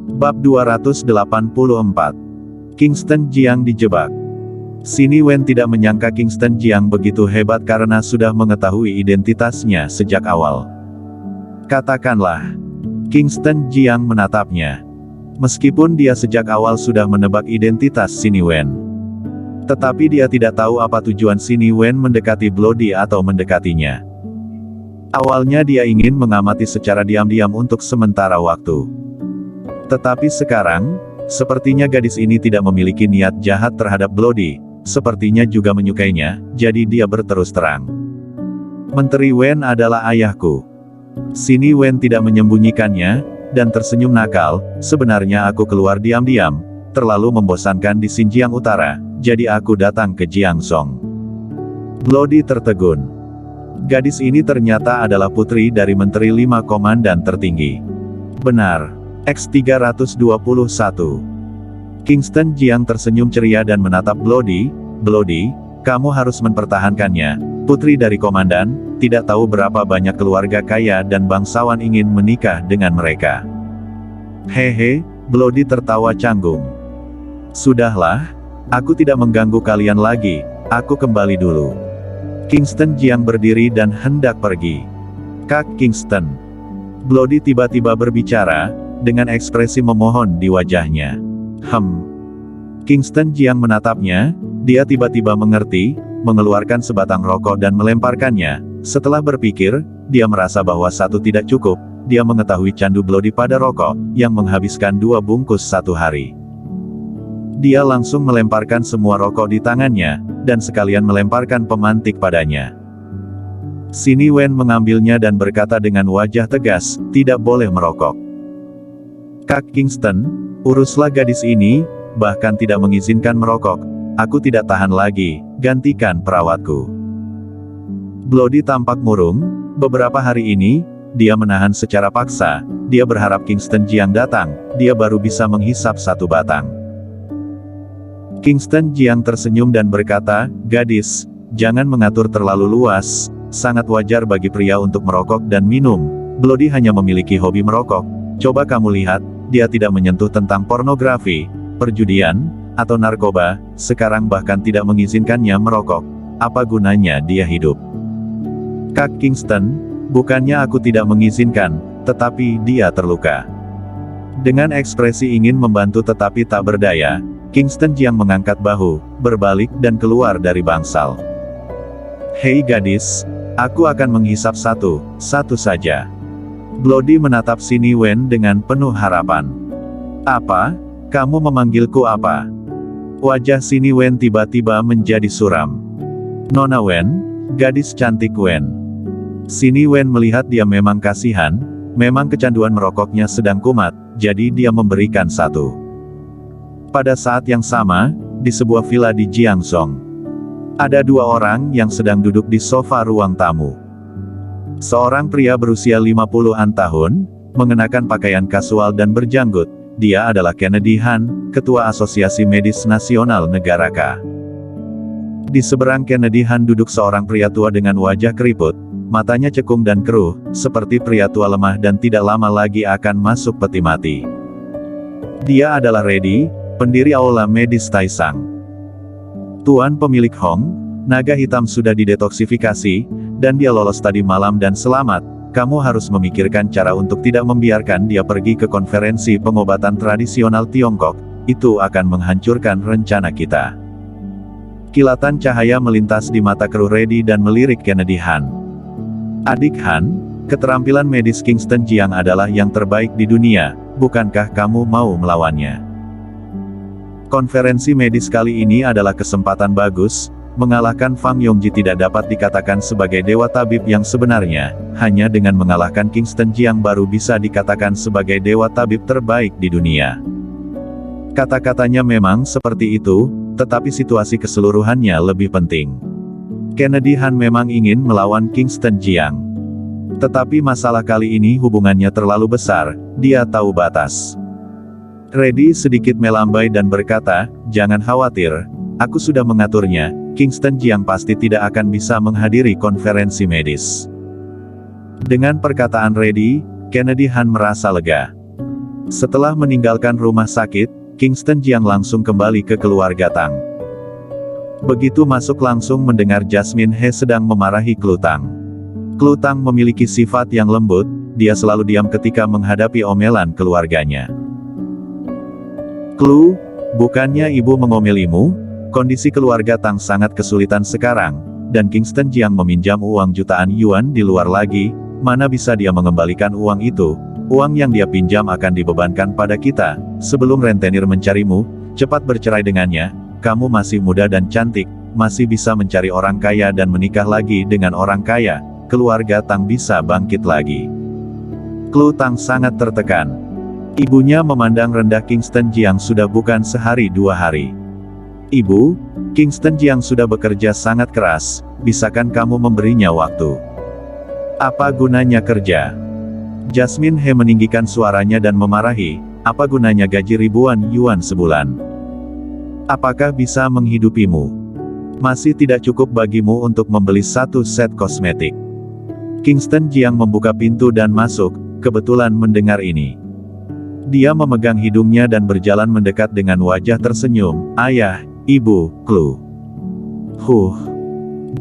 Bab 284. Kingston Jiang dijebak. Sini Wen tidak menyangka Kingston Jiang begitu hebat karena sudah mengetahui identitasnya sejak awal. Katakanlah, Kingston Jiang menatapnya. Meskipun dia sejak awal sudah menebak identitas Sini Wen. Tetapi dia tidak tahu apa tujuan Sini Wen mendekati Bloody atau mendekatinya. Awalnya dia ingin mengamati secara diam-diam untuk sementara waktu. Tetapi sekarang, sepertinya gadis ini tidak memiliki niat jahat terhadap Bloody, sepertinya juga menyukainya, jadi dia berterus terang. Menteri Wen adalah ayahku. Sini Wen tidak menyembunyikannya, dan tersenyum nakal, sebenarnya aku keluar diam-diam, terlalu membosankan di Xinjiang Utara, jadi aku datang ke Jiangzhong. Bloody tertegun. Gadis ini ternyata adalah putri dari Menteri 5 Komandan tertinggi. Benar. X321. Kingston Jiang tersenyum ceria dan menatap Bloody. Bloody, kamu harus mempertahankannya. Putri dari komandan, tidak tahu berapa banyak keluarga kaya dan bangsawan ingin menikah dengan mereka. Hehe, Bloody tertawa canggung. Sudahlah, aku tidak mengganggu kalian lagi, aku kembali dulu. Kingston Jiang berdiri dan hendak pergi. Kak Kingston. Bloody tiba-tiba berbicara, dengan ekspresi memohon di wajahnya. Kingston Jiang menatapnya, dia tiba-tiba mengerti, mengeluarkan sebatang rokok dan melemparkannya. Setelah berpikir, dia merasa bahwa satu tidak cukup, dia mengetahui candu Bloody pada rokok, yang menghabiskan 2 bungkus satu hari. Dia langsung melemparkan semua rokok di tangannya, dan sekalian melemparkan pemantik padanya. Sini Wen mengambilnya dan berkata dengan wajah tegas, tidak boleh merokok. Kak Kingston, uruslah gadis ini, bahkan tidak mengizinkan merokok. Aku tidak tahan lagi, gantikan perawatku. Bloody tampak murung, beberapa hari ini, dia menahan secara paksa, dia berharap Kingston Jiang datang, dia baru bisa menghisap satu batang. Kingston Jiang tersenyum dan berkata, gadis, jangan mengatur terlalu luas, sangat wajar bagi pria untuk merokok dan minum, Bloody hanya memiliki hobi merokok, coba kamu lihat, dia tidak menyentuh tentang pornografi, perjudian, atau narkoba, sekarang bahkan tidak mengizinkannya merokok. Apa gunanya dia hidup? Kak Kingston, bukannya aku tidak mengizinkan, tetapi dia terluka. Dengan ekspresi ingin membantu tetapi tak berdaya, Kingston Jiang mengangkat bahu, berbalik dan keluar dari bangsal. Hei gadis, aku akan menghisap satu saja. Bloody menatap Sini Wen dengan penuh harapan. Apa? Kamu memanggilku apa? Wajah Sini Wen tiba-tiba menjadi suram. Nona Wen, gadis cantik Wen. Sini Wen melihat dia memang kasihan, memang kecanduan merokoknya sedang kumat, jadi dia memberikan satu. Pada saat yang sama, di sebuah villa di Jiangzhong, ada 2 orang yang sedang duduk di sofa ruang tamu. Seorang pria berusia 50-an tahun, mengenakan pakaian kasual dan berjanggut, dia adalah Kennedy Han, Ketua Asosiasi Medis Nasional Negara K. Di seberang Kennedy Han duduk seorang pria tua dengan wajah keriput, matanya cekung dan keruh, seperti pria tua lemah dan tidak lama lagi akan masuk peti mati. Dia adalah Reddy, pendiri Aula Medis Taisang. Tuan pemilik Hong, naga hitam sudah didetoksifikasi, dan dia lolos tadi malam dan selamat. Kamu harus memikirkan cara untuk tidak membiarkan dia pergi ke konferensi pengobatan tradisional Tiongkok, itu akan menghancurkan rencana kita. Kilatan cahaya melintas di mata keruh Reddy dan melirik Kennedy Han. Adik Han, keterampilan medis Kingston Jiang adalah yang terbaik di dunia, bukankah kamu mau melawannya? Konferensi medis kali ini adalah kesempatan bagus. Mengalahkan Fang Yongji tidak dapat dikatakan sebagai dewa tabib yang sebenarnya, hanya dengan mengalahkan Kingston Jiang baru bisa dikatakan sebagai dewa tabib terbaik di dunia. Kata-katanya memang seperti itu, tetapi situasi keseluruhannya lebih penting. Kennedy Han memang ingin melawan Kingston Jiang. Tetapi masalah kali ini hubungannya terlalu besar, dia tahu batas. Reddy sedikit melambai dan berkata, jangan khawatir, aku sudah mengaturnya. Kingston Jiang pasti tidak akan bisa menghadiri konferensi medis. Dengan perkataan Reddy, Kennedy Han merasa lega. Setelah meninggalkan rumah sakit, Kingston Jiang langsung kembali ke keluarga Tang. Begitu masuk langsung mendengar Jasmine He sedang memarahi Klu Tang. Klu Tang memiliki sifat yang lembut, dia selalu diam ketika menghadapi omelan keluarganya. Klu, bukannya ibu mengomelimu? Kondisi keluarga Tang sangat kesulitan sekarang, dan Kingston Jiang meminjam uang jutaan yuan di luar lagi, mana bisa dia mengembalikan uang itu? Uang yang dia pinjam akan dibebankan pada kita. Sebelum rentenir mencarimu, cepat bercerai dengannya. Kamu masih muda dan cantik, masih bisa mencari orang kaya dan menikah lagi dengan orang kaya. Keluarga Tang bisa bangkit lagi. Klu Tang sangat tertekan. Ibunya memandang rendah Kingston Jiang sudah bukan sehari dua hari. Ibu, Kingston Jiang sudah bekerja sangat keras, bisakah kamu memberinya waktu? Apa gunanya kerja? Jasmine He meninggikan suaranya dan memarahi, apa gunanya gaji ribuan yuan sebulan? Apakah bisa menghidupimu? Masih tidak cukup bagimu untuk membeli satu set kosmetik. Kingston Jiang membuka pintu dan masuk, kebetulan mendengar ini. Dia memegang hidungnya dan berjalan mendekat dengan wajah tersenyum, ayah, ibu, Klu.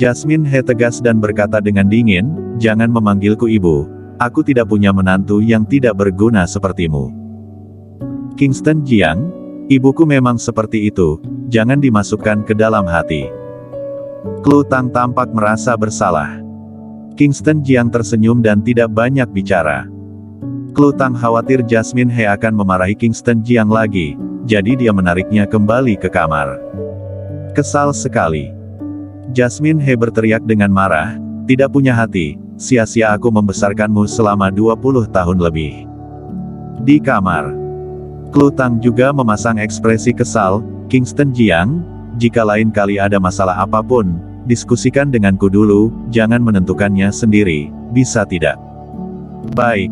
Jasmine He tegas dan berkata dengan dingin, jangan memanggilku ibu. Aku tidak punya menantu yang tidak berguna sepertimu. Kingston Jiang, ibuku memang seperti itu, jangan dimasukkan ke dalam hati. Klu Tang tampak merasa bersalah. Kingston Jiang tersenyum dan tidak banyak bicara. Klu Tang khawatir Jasmine He akan memarahi Kingston Jiang lagi, jadi dia menariknya kembali ke kamar. Kesal sekali. Jasmine He berteriak dengan marah, tidak punya hati. Sia-sia aku membesarkanmu selama 20 tahun lebih. Di kamar, Klu Tang juga memasang ekspresi kesal, Kingston Jiang, jika lain kali ada masalah apapun, diskusikan denganku dulu, jangan menentukannya sendiri, bisa tidak? Baik.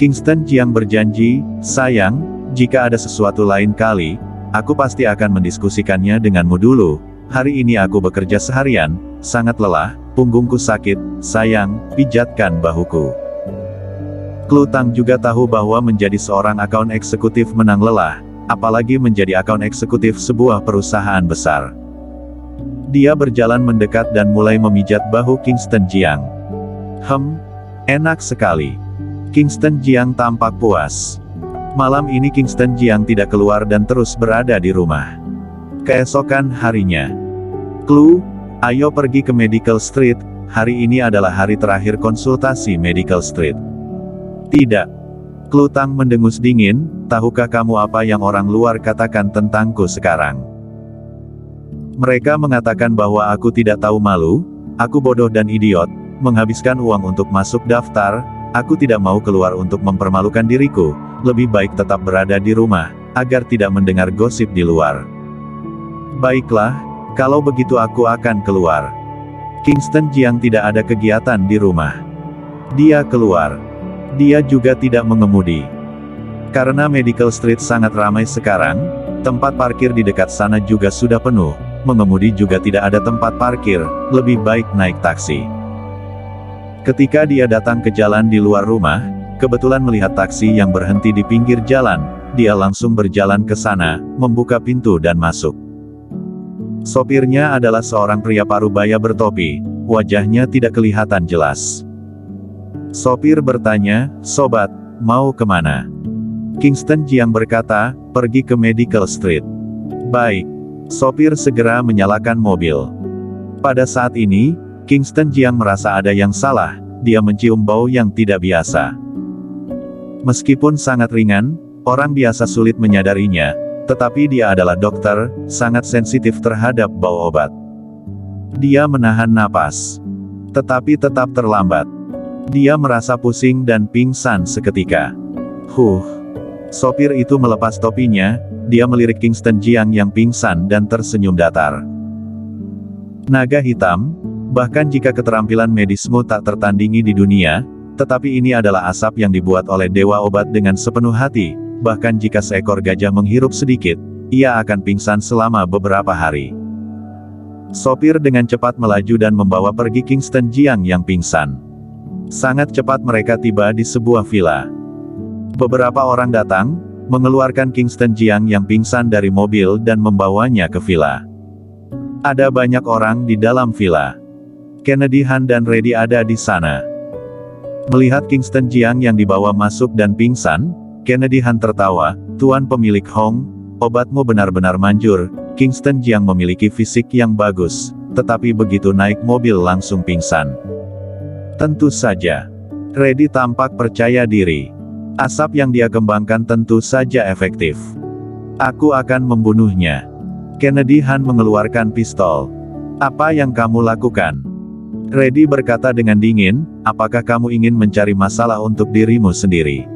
Kingston Jiang berjanji, sayang, jika ada sesuatu lain kali, aku pasti akan mendiskusikannya denganmu dulu. Hari ini aku bekerja seharian, sangat lelah, punggungku sakit, sayang, pijatkan bahuku. Klu Tang juga tahu bahwa menjadi seorang akaun eksekutif menang lelah, apalagi menjadi akaun eksekutif sebuah perusahaan besar. Dia berjalan mendekat dan mulai memijat bahu Kingston Jiang. Enak sekali. Kingston Jiang tampak puas. Malam ini Kingston Jiang tidak keluar dan terus berada di rumah. Keesokan harinya, Klu, ayo pergi ke Medical Street, hari ini adalah hari terakhir konsultasi Medical Street. Tidak. Klu Tang mendengus dingin, tahukah kamu apa yang orang luar katakan tentangku sekarang? Mereka mengatakan bahwa aku tidak tahu malu, aku bodoh dan idiot, menghabiskan uang untuk masuk daftar, aku tidak mau keluar untuk mempermalukan diriku, lebih baik tetap berada di rumah, agar tidak mendengar gosip di luar. Baiklah, kalau begitu aku akan keluar. Kingston Jiang tidak ada kegiatan di rumah. Dia keluar. Dia juga tidak mengemudi. Karena Medical Street sangat ramai sekarang, tempat parkir di dekat sana juga sudah penuh, mengemudi juga tidak ada tempat parkir, lebih baik naik taksi. Ketika dia datang ke jalan di luar rumah, kebetulan melihat taksi yang berhenti di pinggir jalan, dia langsung berjalan ke sana, membuka pintu dan masuk. Sopirnya adalah seorang pria parubaya bertopi, wajahnya tidak kelihatan jelas. Sopir bertanya, sobat, mau kemana? Kingston Jiang berkata, pergi ke Medical Street. Baik. Sopir segera menyalakan mobil. Pada saat ini, Kingston Jiang merasa ada yang salah, dia mencium bau yang tidak biasa. Meskipun sangat ringan, orang biasa sulit menyadarinya, tetapi dia adalah dokter, sangat sensitif terhadap bau obat. Dia menahan napas. Tetapi tetap terlambat. Dia merasa pusing dan pingsan seketika. Sopir itu melepas topinya, dia melirik Kingston Jiang yang pingsan dan tersenyum datar. Naga hitam, bahkan jika keterampilan medismu tak tertandingi di dunia, tetapi ini adalah asap yang dibuat oleh dewa obat dengan sepenuh hati. Bahkan jika seekor gajah menghirup sedikit, ia akan pingsan selama beberapa hari. Sopir dengan cepat melaju dan membawa pergi Kingston Jiang yang pingsan. Sangat cepat mereka tiba di sebuah villa. Beberapa orang datang, mengeluarkan Kingston Jiang yang pingsan dari mobil dan membawanya ke villa. Ada banyak orang di dalam villa. Kennedy Han dan Reddy ada di sana. Melihat Kingston Jiang yang dibawa masuk dan pingsan, Kennedy Han tertawa, "Tuan pemilik Hong, obatmu benar-benar manjur. Kingston Jiang memiliki fisik yang bagus, tetapi begitu naik mobil langsung pingsan." Tentu saja. Reddy tampak percaya diri. Asap yang dia kembangkan tentu saja efektif. "Aku akan membunuhnya." Kennedy Han mengeluarkan pistol. "Apa yang kamu lakukan?" Reddy berkata dengan dingin, "Apakah kamu ingin mencari masalah untuk dirimu sendiri?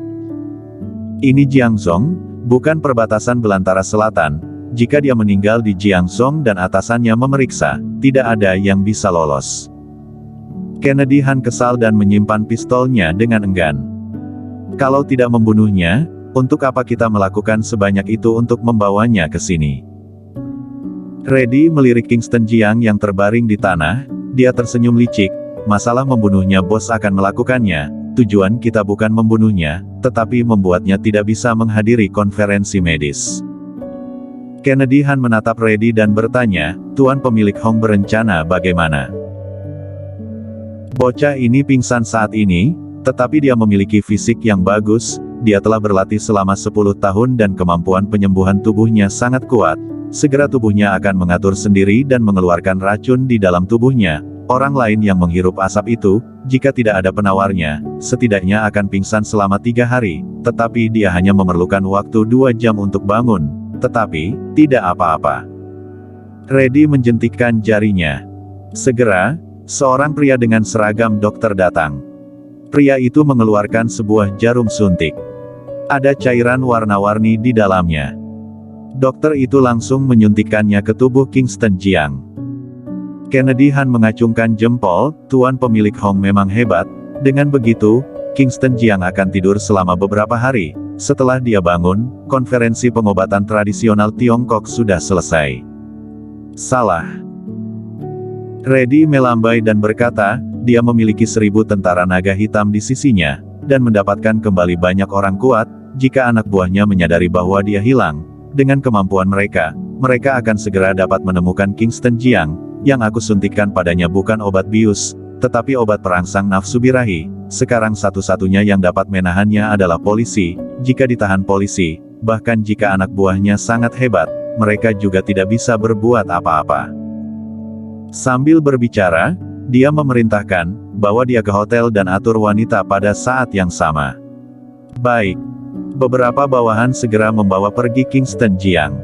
Ini Jiangzhong, bukan perbatasan belantara selatan. Jika dia meninggal di Jiangzhong dan atasannya memeriksa, tidak ada yang bisa lolos." Kennedy Han kesal dan menyimpan pistolnya dengan enggan. "Kalau tidak membunuhnya, untuk apa kita melakukan sebanyak itu untuk membawanya ke sini?" Reddy melirik Kingston Jiang yang terbaring di tanah, dia tersenyum licik, "Masalah membunuhnya bos akan melakukannya, tujuan kita bukan membunuhnya, tetapi membuatnya tidak bisa menghadiri konferensi medis." Kennedy Han menatap Reddy dan bertanya, "Tuan pemilik Hong berencana bagaimana?" "Bocah ini pingsan saat ini, tetapi dia memiliki fisik yang bagus, dia telah berlatih selama 10 tahun dan kemampuan penyembuhan tubuhnya sangat kuat. Segera tubuhnya akan mengatur sendiri dan mengeluarkan racun di dalam tubuhnya. Orang lain yang menghirup asap itu, jika tidak ada penawarnya, setidaknya akan pingsan selama 3 hari, tetapi dia hanya memerlukan waktu 2 jam untuk bangun. Tetapi, tidak apa-apa." Reddy menjentikkan jarinya. Segera, seorang pria dengan seragam dokter datang. Pria itu mengeluarkan sebuah jarum suntik. Ada cairan warna-warni di dalamnya. Dokter itu langsung menyuntikkannya ke tubuh Kingston Jiang. Kennedy Han mengacungkan jempol, "Tuan pemilik Hong memang hebat. Dengan begitu, Kingston Jiang akan tidur selama beberapa hari. Setelah dia bangun, konferensi pengobatan tradisional Tiongkok sudah selesai." "Salah." Reddy melambai dan berkata, "Dia memiliki 1000 tentara naga hitam di sisinya, dan mendapatkan kembali banyak orang kuat. Jika anak buahnya menyadari bahwa dia hilang, dengan kemampuan mereka, mereka akan segera dapat menemukan Kingston Jiang. Yang aku suntikkan padanya bukan obat bius, tetapi obat perangsang nafsu birahi. Sekarang satu-satunya yang dapat menahannya adalah polisi. Jika ditahan polisi, bahkan jika anak buahnya sangat hebat, mereka juga tidak bisa berbuat apa-apa." Sambil berbicara, dia memerintahkan, "Bawa dia ke hotel dan atur wanita pada saat yang sama." "Baik." Beberapa bawahan segera membawa pergi Kingston Jiang.